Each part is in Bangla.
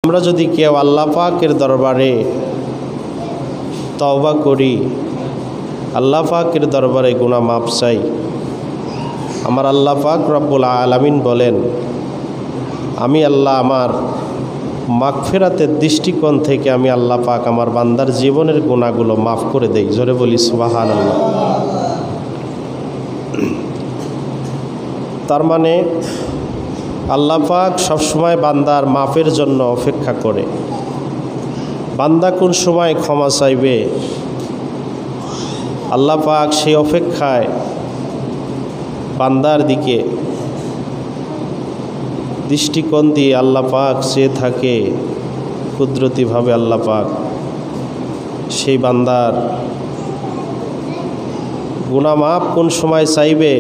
আমরা যদি কেউ আল্লাহ পাকের দরবারে তওবা করি, আল্লাহ পাকের দরবারে গুনাহ মাফ চাই, আমার আল্লাহ পাক রব্বুল আলামিন বলেন, আমি আল্লাহ আমার মাগফিরাতের দৃষ্টিকোণ থেকে আমি আল্লাহ পাক আমার বান্দার জীবনের গুনাহগুলো মাফ করে দেই। জোরে বলি সুবহানাল্লাহ। তার মানে আল্লাহ পাক সবসময় বান্দার মাফের জন্য অপেক্ষা করে। বান্দা কোন সময় ক্ষমা চাইবে, আল্লাহ পাক সেই অপেক্ষায় বান্দার দিকে দৃষ্টিকোণ দিয়ে আল্লাহ পাক চেয়ে থাকে। কুদরতিভাবে আল্লাহ পাক সেই বান্দার গুনাহ মাফ কোন সময় চাইবে,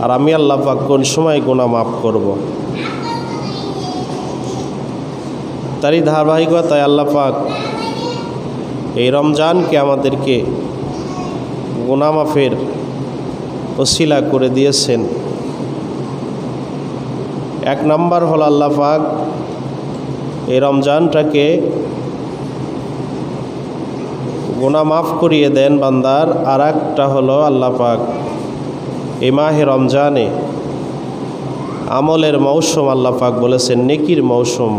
আর আমি আল্লাহ পাক কোন সময় গুনাহ মাফ করব। তারই ধারাবাহিকতায় আল্লাহ পাক এই রমজানকে আমাদেরকে গুনাহ মাফের ওসিলা করে দিয়েছেন। এক নাম্বার হল আল্লাহ পাক এই রমজানটাকে গুনাহ মাফ করিয়ে দেন বান্দার। আর একটা হলো আল্লাহ পাক এই মাহে রমজানে আমলের মৌসুম, আল্লাহ পাক বলেছেন নেকির মৌসুম।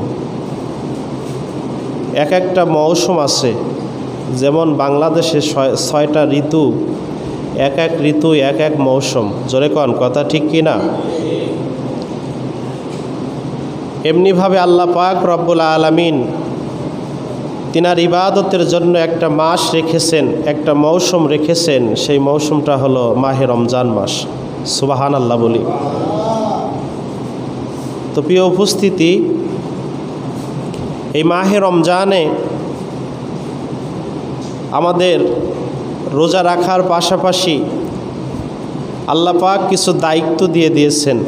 এক একটা মৌসুম আছে, যেমন বাংলাদেশে 6টা ঋতু, এক এক ঋতু এক এক মৌসুম। জোরে কন, কথা ঠিক কি না? এমনিভাবে আল্লাহ পাক রব্বুল আলামিন তিনার ইবাদতের জন্য একটা মাস রেখেছেন, একটা মৌসুম রেখেছেন। সেই মৌসুমটা হলো মাহে রমজান মাস। সুবহানাল্লাহ বলি। তো প্রিয় উপস্থিতি, এই মাহে রমজানে আমাদের রোজা রাখার পাশাপাশি আল্লাহ পাক কিছু দায়িত্ব দিয়ে দিয়েছেন।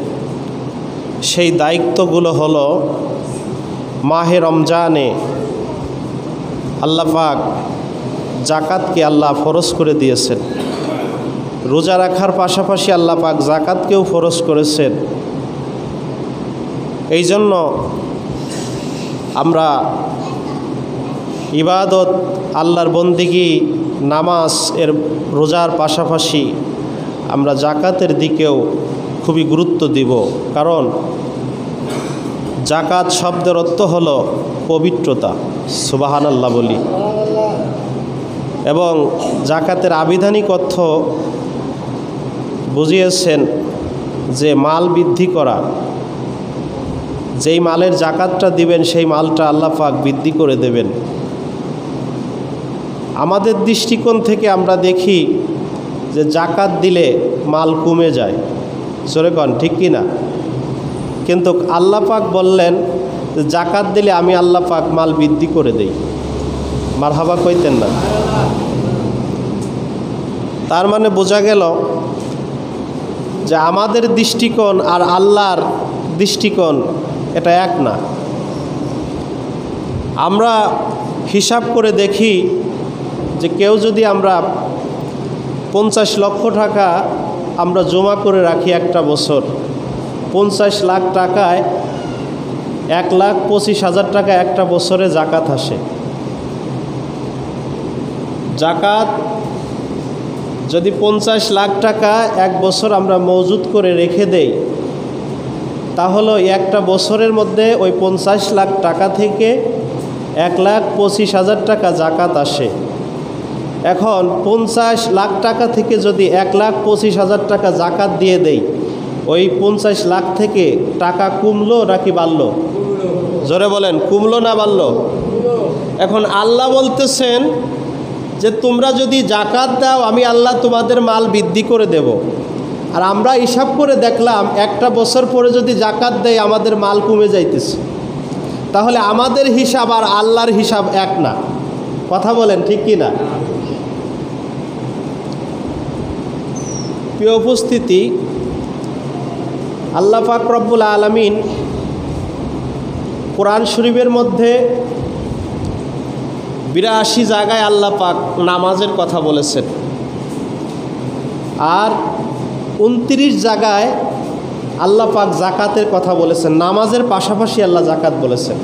সেই দায়িত্বগুলো হলো মাহে রমজানে আল্লাহ পাক জাকাতকে আল্লাহ ফরজ করে দিয়েছেন। রোজা রাখার পাশাপাশি আল্লাহ পাক জাকাতকেও ফরজ করেছেন। এই জন্য আমরা ইবাদত, আল্লাহর বন্দিগি, নামাজ এর রোজার পাশাপাশি আমরা জাকাতের দিকেও খুবই গুরুত্ব দিব। কারণ জাকাত শব্দের অর্থ হলো পবিত্রতা। সুবহানাল্লাহ বলি। এবং জাকাতের আবিধানিক অর্থ বুঝিয়েছেন যে মাল বৃদ্ধি করা। যেই মালের জাকাতটা দিবেন সেই মালটা আল্লাহ পাক বৃদ্ধি করে দেবেন। আমাদের দৃষ্টিকোণ থেকে আমরা দেখি যে জাকাত দিলে মাল কমে যায়। জোরে কন, ঠিক কি না? কিন্তু আল্লাহ পাক বললেন জাকাত দিলে আমি আল্লাহ পাক মাল বৃদ্ধি করে দেই। মারহাবা কইতেন না? তার মানে বোঝা গেল যে আমাদের দৃষ্টিকোণ আর আল্লাহর দৃষ্টিকোণ এটা এক না। আমরা হিসাব করে দেখি যে কেউ যদি আমরা 50 লক্ষ টাকা আমরা জমা করে রাখি একটা বছর, 50 লাখ টাকায় 1,25,000 টাকা একটা বছরে জাকাত আসে। জাকাত যদি 50 লাখ টাকা এক বছর আমরা মজুদ করে রেখে দেই, তাহলে একটা বছরের মধ্যে ওই 50 লাখ টাকা থেকে 1,25,000 টাকা জাকাত আসে। এখন 50 লাখ টাকা থেকে যদি 1,25,000 টাকা জাকাত দিয়ে দেই, ওই 50 লাখ থেকে টাকা কমলো নাকি বাড়লো? জোরে বলেন, কমলো না বাড়লো? এখন আল্লাহ বলতেছেন যে তোমরা যদি জাকাত দাও আমি আল্লাহ তোমাদের মাল বৃদ্ধি করে দেব। আর আমরা হিসাব করে দেখলাম একটা বছর পরে যদি জাকাত দেয় আমাদের মাল কমে যাইতেছে। তাহলে আমাদের হিসাব আর আল্লাহর হিসাব এক না। কথা বলেন, ঠিক কি না? প্রিয় উপস্থিতি, আল্লাহ পাক রব্বুল আলামিন কোরআন শরীফের মধ্যে 82 জায়গায় আল্লাহ পাক নামাজের কথা বলেছেন, আর 29 জায়গায় আল্লাহ পাক জাকাতের কথা বলেছেন। নামাজের পাশাপাশি আল্লাহ জাকাত বলেছেন।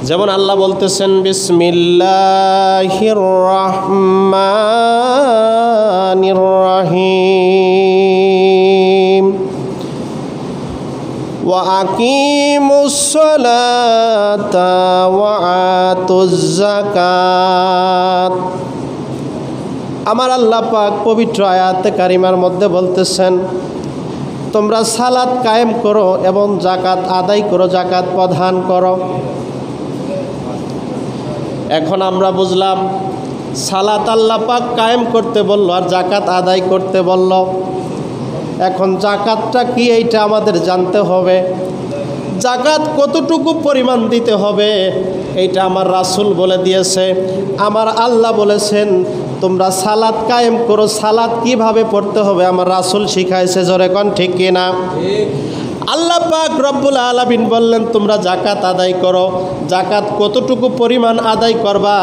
যেমন আল্লাহ বলতেছেন বিসমিল্লাহির রহমানির রহিম ওয়া আকিমুস সালাতা ওয়া আতুজ যাকাত। আমার আল্লাহ পাক পবিত্র আয়াতে কারিমার মধ্যে বলতেছেন তোমরা সালাত কায়েম করো এবং যাকাত আদায় করো, যাকাত প্রদান করো। এখন আমরা বুঝলাম সালাত আল্লাহ পাক কায়েম করতে বলল আর যাকাত আদায় করতে বলল। এখন যাকাতটা কি এইটা আমাদের জানতে হবে। যাকাত কতটুকু পরিমাণ দিতে হবে এইটা আমার রাসূল বলে দিয়েছে। আমার আল্লাহ বলেছেন তোমরা সালাত কায়েম করো। সালাত কিভাবে পড়তে হবে আমার রাসূল শিখাইছে, জোরে কোন ঠিক কিনা? আল্লাহ পাক রব্বুল আলামিন বললেন তোমরা যাকাত আদায় করো। যাকাত কতটুকু পরিমাণ আদায় করবা,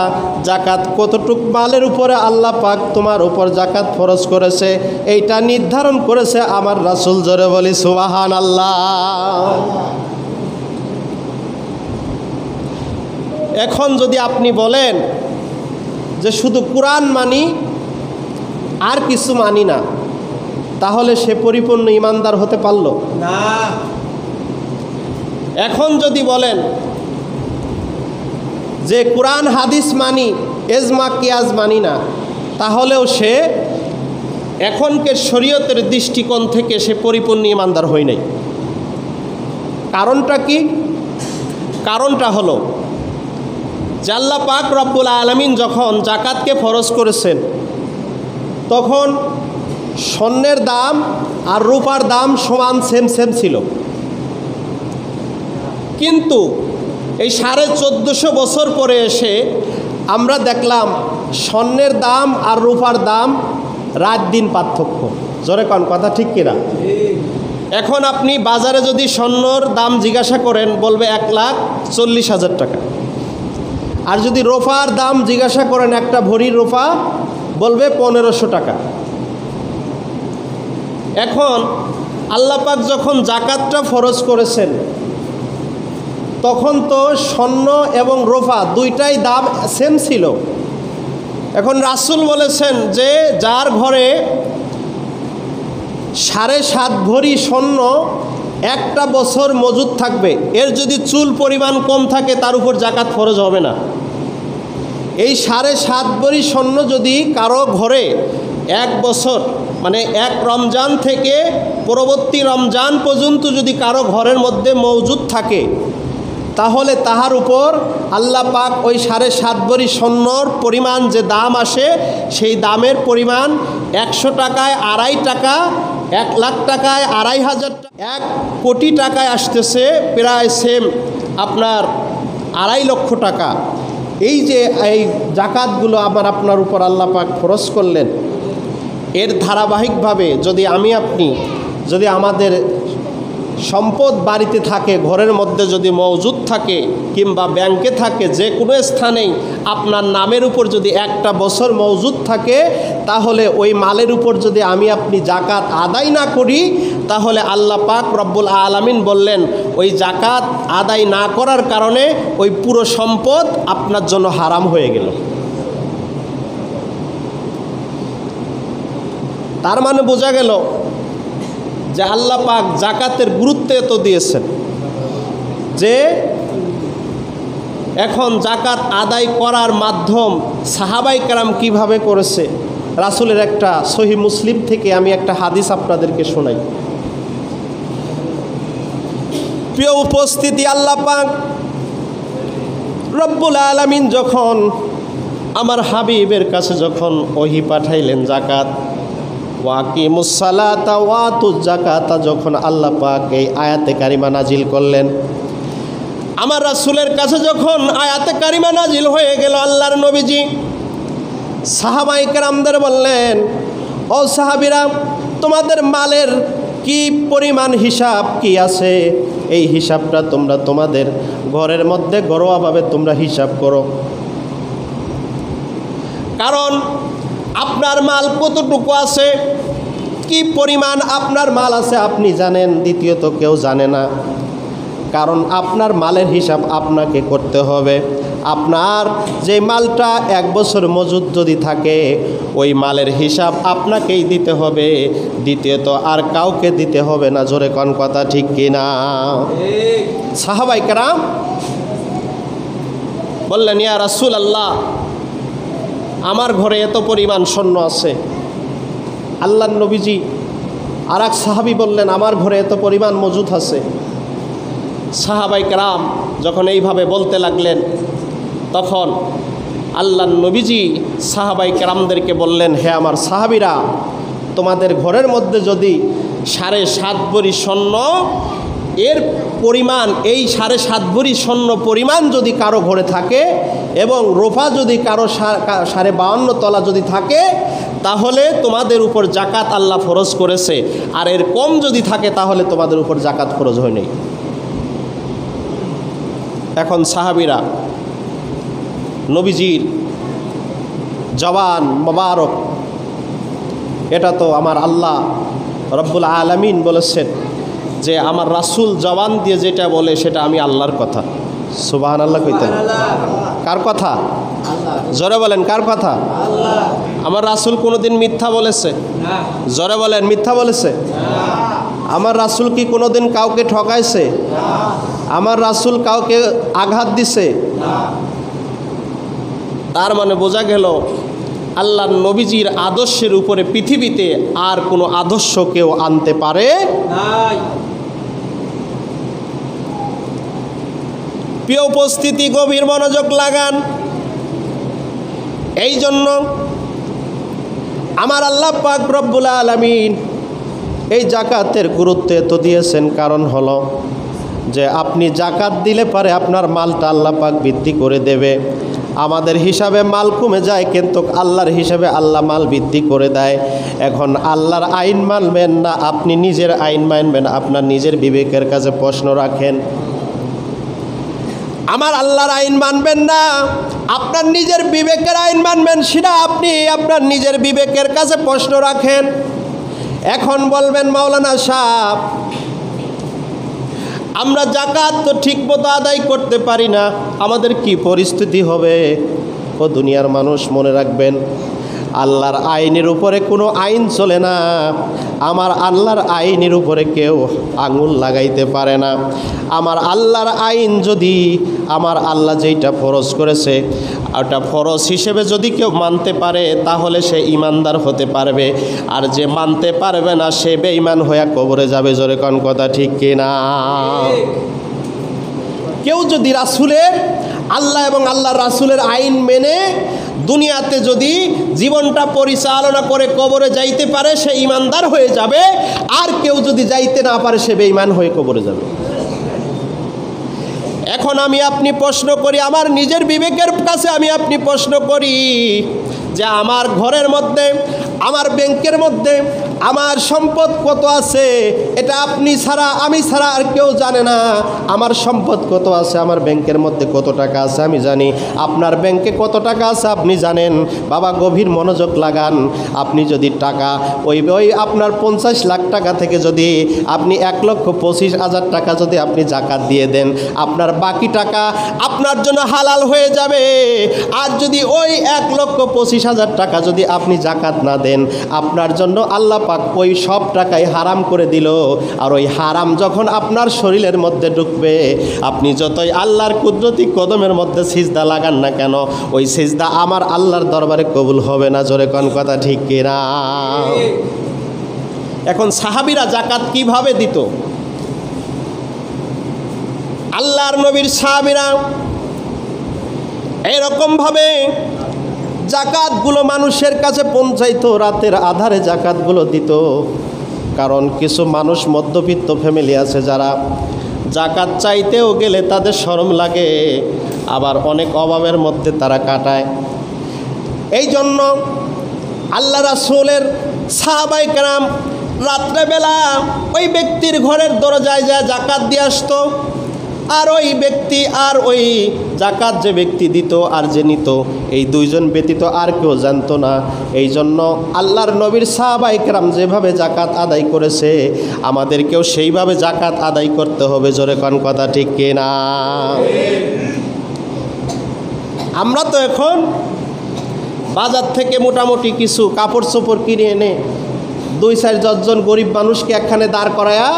যাকাত কতটুকু মালের উপরে আল্লাহ পাক তোমার উপর যাকাত ফরজ করেছে এইটা নির্ধারণ করেছে আমার রাসূল, জোরে বলি সুবহানাল্লাহ। এখন যদি আপনি বলেন যে শুধু কোরআন মানি আর কিছু মানি না, তাহলে সে পরিপূর্ণ ইমানদার হতে পারল না। এখন যদি বলেন যে কোরআন হাদিস মানি, এজমা কিয়াস মানি না, তাহলেও সে এখনকার শরীয়তের দৃষ্টিকোণ থেকে সে পরিপূর্ণ ইমানদার হয় নাই। কারণটা কি? কারণটা হলো যে আল্লাহ পাক রব্বুল আলামিন যখন যাকাতকে ফরজ করেছেন তখন স্বর্ণের দাম আর রূপার দাম সমান সেম ছিল। কিন্তু এই 1450 বছর পরে এসে আমরা দেখলাম স্বর্ণের দাম আর রূপার দাম রাত দিন পার্থক্য, জোরে কোন কথা ঠিক কিনা? এখন আপনি বাজারে যদি স্বর্ণর দাম জিজ্ঞাসা করেন বলবে 1,40,000 টাকা, আর যদি রূপার দাম জিজ্ঞাসা করেন একটা ভরি রূপা বলবে 1500 টাকা। এখন আল্লাহ পাক যখন যাকাতটা ফরজ করেছেন তখন তো স্বর্ণ এবং রূপা দুইটাই দাম সেম ছিল। এখন রাসূল বলেছেন যে যার ঘরে 7.5 ভরি স্বর্ণ একটা বছর মজুদ থাকবে, এর যদি চুল পরিমাণ কম থাকে তার উপর যাকাত ফরজ হবে না। এই 7.5 ভরি স্বর্ণ যদি কারো ঘরে এক বছর মানে এক রমজান থেকে পরবর্তী রমজান পর্যন্ত যদি কারো ঘরের মধ্যে মজুদ থাকে তাহলে তাহার উপর আল্লাহ পাক ওই 7.5 ভরি স্বর্ণর পরিমাণ যে দাম আসে সেই দামের পরিমাণ 100 টাকায় 2.5 টাকা, 1 লাখ টাকায় 2,500 টাকা, 1 কোটি টাকায় আসতেছে প্রায় সেম আপনার 2.5 লক্ষ টাকা। এই যে এই যাকাতগুলো আমার আপনার উপর আল্লাহ পাক ফরজ করলেন, এর ধারাবাহিকভাবে যদি আমি আপনি যদি আমাদের সম্পদ বাড়িতে থাকে, ঘরের মধ্যে যদি মজুদ থাকে কিংবা ব্যাংকে থাকে, যে কোনো স্থানেই আপনার নামের উপর যদি একটা বছর মজুদ থাকে তাহলে ওই মালের উপর যদি আমি আপনি যাকাত আদায় না করি তাহলে আল্লাহ পাক রব্বুল আলামিন বললেন ওই যাকাত আদায় না করার কারণে ওই পুরো সম্পদ আপনার জন্য হারাম হয়ে গেল। তার মানে বোঝা গেল যে আল্লাহ পাক যাকাতের গুরুত্ব এত দিয়েছেন যে এখন যাকাত আদায় করার মাধ্যম সাহাবায়ে কেরাম কিভাবে করেছে। রাসূলের একটা সহিহ মুসলিম থেকে আমি একটা হাদিস আপনাদেরকে শোনাই। প্রিয় উপস্থিতি, আল্লাহ পাক রব্বুল আলামিন যখন আমার হাবিবের কাছে যখন ওহী পাঠাইলেন যাকাত ওয়াকিমুস সালাতা ওয়াতুজ যাকাতা, যখন আল্লাহ পাক এই আয়াতে কারিমা নাজিল করলেন, আমার রাসূলের কাছে যখন আয়াতে কারিমা নাজিল হয়ে গেল আল্লাহর নবীজি সাহাবায়ে কেরামদের বললেন, ও সাহাবীরা, তোমাদের মালের কি পরিমাণ হিসাব কি আছে এই হিসাবটা তোমরা তোমাদের ঘরের মধ্যে ঘরোয়াভাবে তোমরা হিসাব করো, কারণ আপনার মাল কতটুকু আছে, কি পরিমাণ আপনার মাল আছে আপনি জানেন, দ্বিতীয়ত কেউ জানে না। কারণ আপনার মালের হিসাব আপনাকে করতে হবে। আপনার যে মালটা 1 বছর মজুদ যদি থাকে, ওই মালের হিসাব আপনাকেই দিতে হবে, দ্বিতীয়ত আর কাউকে দিতে হবে না। জোরে কোন কথা ঠিক কিনা? সাহাবায়ে কেরাম বললেন, ইয়া রাসূলুল্লাহ, আমার ঘরে এত পরিমাণ স্বর্ণ আছে। আল্লাহর নবীজি আর এক সাহাবী বললেন, আমার ঘরে এত পরিমাণ মজুদ আছে। সাহাবায়ে কেরাম যখন এইভাবে বলতে লাগলেন, তখন আল্লাহর নবীজি সাহাবায়ে কেরামদেরকে বললেন, হে আমার সাহাবীরা, তোমাদের ঘরের মধ্যে যদি 7.5 ভরি স্বর্ণ এর পরিমাণ, এই 7.5 ভরি স্বর্ণ পরিমাণ যদি কারো ঘরে থাকে এবং রোফা যদি কারো 52.5 তলা যদি থাকে, তাহলে তোমাদের উপর জাকাত আল্লাহ ফরজ করেছে। আর এর কম যদি থাকে তাহলে তোমাদের উপর জাকাত ফরজ হয় নাই। এখন সাহাবীরা নবীজির জবান মোবারক, এটা তো আমার আল্লাহ রব্বুল আলামিন বলেছেন যে আমার রাসূল জবান দিয়ে যেটা বলে সেটা আমি আল্লাহর কথা। সুবহানাল্লাহ কইতেন। কার কথা? জোরে বলেন, কার কথা? আমার রাসূল কোনোদিন মিথ্যা বলেছে? জোরে বলেন, মিথ্যা বলেছে? আমার রাসূল কি কোনোদিন কাউকে ঠকাইছে? আমার রাসূল কাউকে আঘাত দিছে? তার মানে বোঝা গেল আল্লাহর নবীজির আদর্শের উপরে পৃথিবীতে আর কোনো আদর্শ কেউ আনতে পারে নাই। প্রিয় উপস্থিতি, গভীর মনোযোগ লাগান। এই জন্য আমার আল্লাহ পাক রব্বুল আলামিন এই জাকাতের গুরুত্ব এত দিয়েছেন, কারণ হলো যে আপনি জাকাত দিলে পারে আপনার মালটা আল্লাহ পাক বৃদ্ধি করে দেবে। আমাদের হিসাবে মাল কমে যায়, কিন্তু আল্লাহর হিসাবে আল্লাহ মাল বৃদ্ধি করে দেয়। এখন আল্লাহর আইন মানবেন না আপনি নিজের আইন মানবেন? আপনার নিজের বিবেকের কাছে প্রশ্ন রাখেন। আমার আল্লাহর আইন মানবেন না, আপনার নিজের বিবেকের আইন মানবেন, সেটা আপনি আপনার নিজের বিবেকের কাছে প্রশ্ন রাখেন। এখন বলবেন, মাওলানা সাহেব, আমরা জাকাত তো ঠিক মতো আদায় করতে পারি না, আমাদের কি পরিস্থিতি হবে? ও দুনিয়ার মানুষ, মনে রাখবেন, আল্লাহর আইনের উপরে কোনো আইন চলে না। আমার আল্লাহর আইনের উপরে কেউ আঙুল লাগাইতে পারে না। আমার আল্লাহর আইন যদি আমার আল্লাহ যেইটা ফরজ করেছে ওটা ফরজ হিসেবে যদি কেউ মানতে পারে তাহলে সে ইমানদার হতে পারবে, আর যে মানতে পারবে না সে বেঈমান হয়ে কবরে যাবে। জোরে কোন কথা ঠিক কিনা? কেউ যদি রাসূলের, আল্লাহ এবং আল্লাহর রাসূলের আইন মেনে দুনিয়াতে যদি জীবনটা পরিচালনা করে কবরে যাইতে পারে সে ইমানদার হয়ে যাবে, আর কেউ যদি যাইতে না পারে সে বেঈমান হয়ে কবরে যাবে। এখন আমি আপনি প্রশ্ন করি, আমার নিজের বিবেকের কাছে আমি আপনি প্রশ্ন করি যে আমার ঘরের মধ্যে, আমার ব্যাংকের মধ্যে আমার সম্পদ কত আছে এটা আপনি ছাড়া, আমি ছাড়া আর কেউ জানে না। আমার সম্পদ কত আছে, আমার ব্যাংকের মধ্যে কত টাকা আছে আমি জানি। আপনার ব্যাংকে কত টাকা আছে আপনি জানেন। বাবা, গভীর মনোযোগ লাগান। আপনি যদি টাকা ওই আপনার 50 লাখ টাকা থেকে যদি আপনি 1,25,000 টাকা যদি আপনি জাকাত দিয়ে দেন, আপনার বাকি টাকা আপনার জন্য হালাল হয়ে যাবে। আর যদি ওই 1,25,000 টাকা যদি আপনি জাকাত না দেন, আপনার জন্য আল্লাহ পাক ওই সব টাকাই হারাম করে দিল। আর ওই হারাম যখন আপনার শরীরের মধ্যে ঢুকবে, আপনি যতই আল্লাহর কুদরতি কদমের মধ্যে সিজদা লাগান না কেন, ওই সিজদা আমার আল্লাহর দরবারে কবুল হবে না। জোরে কোন কথা ঠিক কিনা? এখন সাহাবীরা জাকাত কিভাবে দিত? আল্লাহর নবীর সাহাবীরা এরকমভাবে জাকাতগুলো মানুষের কাছে পৌঁছাইতো, রাতের আধারে জাকাতগুলো দিত। কারণ কিছু মানুষ মধ্যবিত্ত ফ্যামিলি আছে যারা জাকাত চাইতেও গেলে তাদের শরম লাগে, আবার অনেক অভাবের মধ্যে তারা কাটায়। এই জন্য আল্লাহ রাসূলের সাহাবায়ে কেরাম রাত্রেবেলা ওই ব্যক্তির ঘরের দরজায় যায় জাকাত দিয়ে আসতো। আর ওই ব্যক্তি আর ওই জাকাত যে ব্যক্তি দিত আর যে নিত, এই দুইজন ব্যতীত আর কেউ জানতো না। এই জন্য আল্লাহর নবীর সাহাবায়ে কেরাম যেভাবে জাকাত আদায় করেছে, আমাদেরকেও সেইভাবে জাকাত আদায় করতে হবে। জোরে কোন কথা ঠিক কিনা? আমরা তো এখন বাজার থেকে মোটামুটি কিছু কাপড় চোপড় কিনে এনে 2-4 জন গরিব মানুষকে একখানে দাঁড় করায়া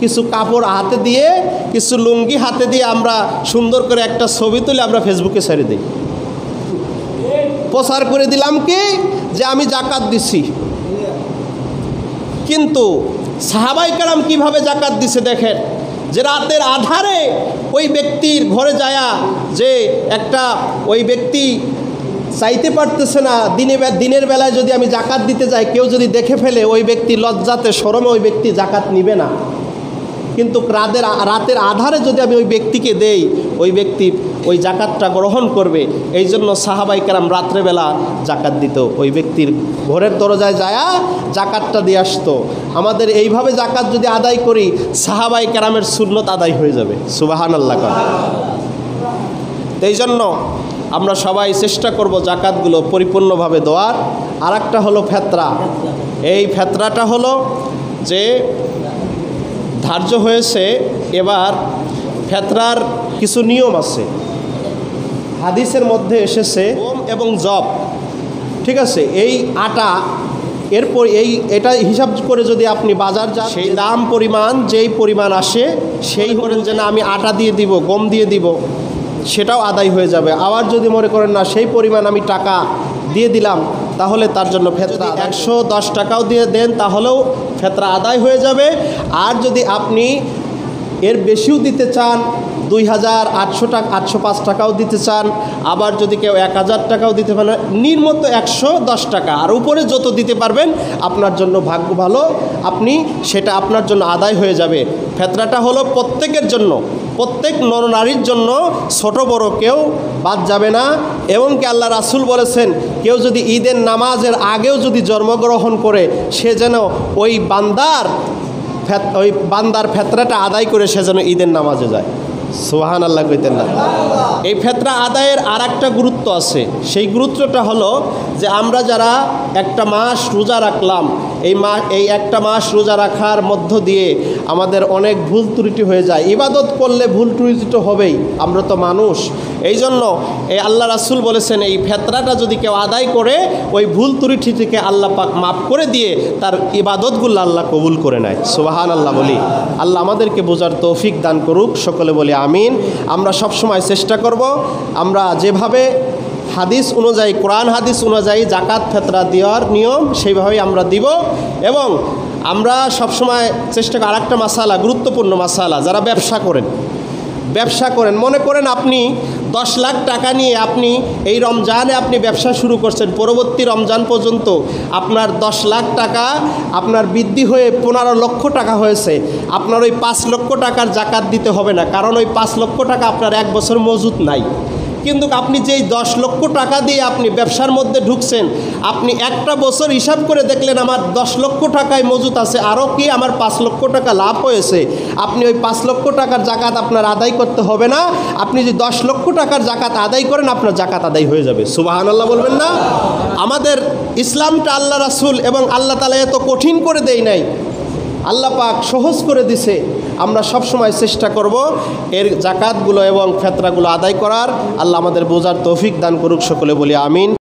কিছু কাপড় হাতে দিয়ে, কিছু লুঙ্গি হাতে দিয়ে আমরা সুন্দর করে একটা ছবি তুলে আমরা ফেসবুকে ছেড়ে দিই, প্রচার করে দিলাম কি যে আমি জাকাত দিছি। কিন্তু সাহাবায়ে কেরাম কিভাবে জাকাত দিছে দেখেন, যে রাতের আধারে ওই ব্যক্তির ঘরে যায়া, যে একটা ওই ব্যক্তি চাইতে পারতেছে না, দিনের বেলায় যদি আমি জাকাত দিতে যাই, কেউ যদি দেখে ফেলে, ওই ব্যক্তি লজ্জাতে শরমে ওই ব্যক্তি জাকাত নিবে না। কিন্তু রাতের আধারে যদি আমি ওই ব্যক্তিকে দেই, ওই ব্যক্তি ওই জাকাতটা গ্রহণ করবে। এই জন্য সাহাবায়ে কেরাম রাত্রেবেলা জাকাত দিত, ওই ব্যক্তির ঘরের দরজায় যায়া জাকাতটা দিয়ে আসতো। আমাদের এইভাবে জাকাত যদি আদায় করি, সাহাবায়ে কেরামের সুন্নত আদায় হয়ে যাবে। সুবহানাল্লাহ। এই জন্য আমরা সবাই চেষ্টা করব জাকাতগুলো পরিপূর্ণভাবে দেওয়ার। আর একটা হলো ফেতরা। এই ফেতরাটা হলো যে ধার্য হয়েছে, এবার ফেতরার কিছু নিয়ম আছে, হাদিসের মধ্যে এসেছে গম এবং জব, ঠিক আছে, এই আটা, এরপর এটা হিসাব করে যদি আপনি বাজার যান, সেই দাম পরিমাণ যেই পরিমাণ আসে, সেই করেন যে না আমি আটা দিয়ে দিব, গম দিয়ে দিব, সেটাও আদায় হয়ে যাবে। আবার যদি মনে করেন না সেই পরিমাণ আমি টাকা দিয়ে দিলাম, তাহলে তার জন্য ফেতরা 110 টাকাও দিয়ে দেন, তাহলেও ফেতরা আদায় হয়ে যাবে। আর যদি আপনি এর বেশিও দিতে চান, 2800 টাকা, 805 টাকাও দিতে চান, আবার যদি কেউ 1000 টাকাও দিতে পারেন, নিম্নত 110 টাকা, আর উপরে যত দিতে পারবেন আপনার জন্য ভাগ্য ভালো, আপনি সেটা আপনার জন্য আদায় হয়ে যাবে। ফেতরাটা হলো প্রত্যেকের জন্য, প্রত্যেক নরনারীর জন্য, ছোট বড় কেউ বাদ যাবে না। এবং কি আল্লাহ রাসূল বলেছেন, কেউ যদি ঈদের নামাজের আগেও যদি জন্মগ্রহণ করে, সে যেন ওই বান্দার ফেতরাটা আদায় করে সে যেন ঈদের নামাজে যায়। সুবহানাল্লাহ কইতেন না? এই ফেতরা আদায়ের আর একটা গুরুত্ব আছে। সেই গুরুত্বটা হলো যে আমরা যারা একটা মাস রোজা রাখলাম, এই একটা মাস রোজা রাখার মধ্য দিয়ে আমাদের অনেক ভুল ত্রুটি হয়ে যায়। ইবাদত করলে ভুল ত্রুটি তো হবেই, আমরা তো মানুষ। এই জন্য এই আল্লাহ রাসূল বলেছেন, এই ফেতরাটা যদি কেউ আদায় করে, ওই ভুল ত্রুটি থেকে আল্লাহ পাক মাফ করে দিয়ে তার ইবাদতগুলো আল্লাহ কবুল করে নেয়। সুবহানাল্লাহ বলি। আল্লাহ আমাদেরকে বোঝার তৌফিক দান করুক, সকলে বলি আমিন। আমরা সবসময় চেষ্টা করব, আমরা যেভাবে হাদিস অনুযায়ী, কোরআন হাদিস অনুযায়ী জাকাত ফেতরা দেওয়ার নিয়ম, সেইভাবেই আমরা দিব। এবং আমরা সবসময় চেষ্টা করি, আরেকটা মাসালা, গুরুত্বপূর্ণ মাসালা, যারা ব্যবসা করেন, মনে করেন আপনি 10 লাখ টাকা নিয়ে আপনি এই রমজানে আপনি ব্যবসা শুরু করছেন, পরবর্তী রমজান পর্যন্ত আপনার 10 লাখ টাকা আপনার বৃদ্ধি হয়ে 15 লক্ষ টাকা হয়েছে। আপনার ওই 5 লক্ষ টাকার জাকাত দিতে হবে না, কারণ ওই 5 লক্ষ টাকা আপনার 1 বছর মজুত নাই। কিন্তু আপনি যেই 10 লক্ষ টাকা দিয়ে আপনি ব্যবসার মধ্যে ঢুকছেন, আপনি একটা বছর হিসাব করে দেখলেন আমার 10 লক্ষ টাকায় মজুত আছে, আরও কি আমার 5 লক্ষ টাকা লাভ হয়েছে। আপনি ওই 5 লক্ষ টাকার জাকাত আপনার আদায় করতে হবে না। আপনি যদি 10 লক্ষ টাকার জাকাত আদায় করেন, আপনার জাকাত আদায় হয়ে যাবে। সুবহানাল্লাহ বলবেন না? আমাদের ইসলামটা আল্লাহ রাসূল এবং আল্লাহ তাআলা এত কঠিন করে দেয় নাই, আল্লাহ পাক সহজ করে দিছে। আমরা সব সময় চেষ্টা করব এর জাকাতগুলো এবং ফেতরাগুলো আদায় করার। আল্লাহ আমাদের বোঝার তৌফিক দান করুক, সকলে বলি আমিন।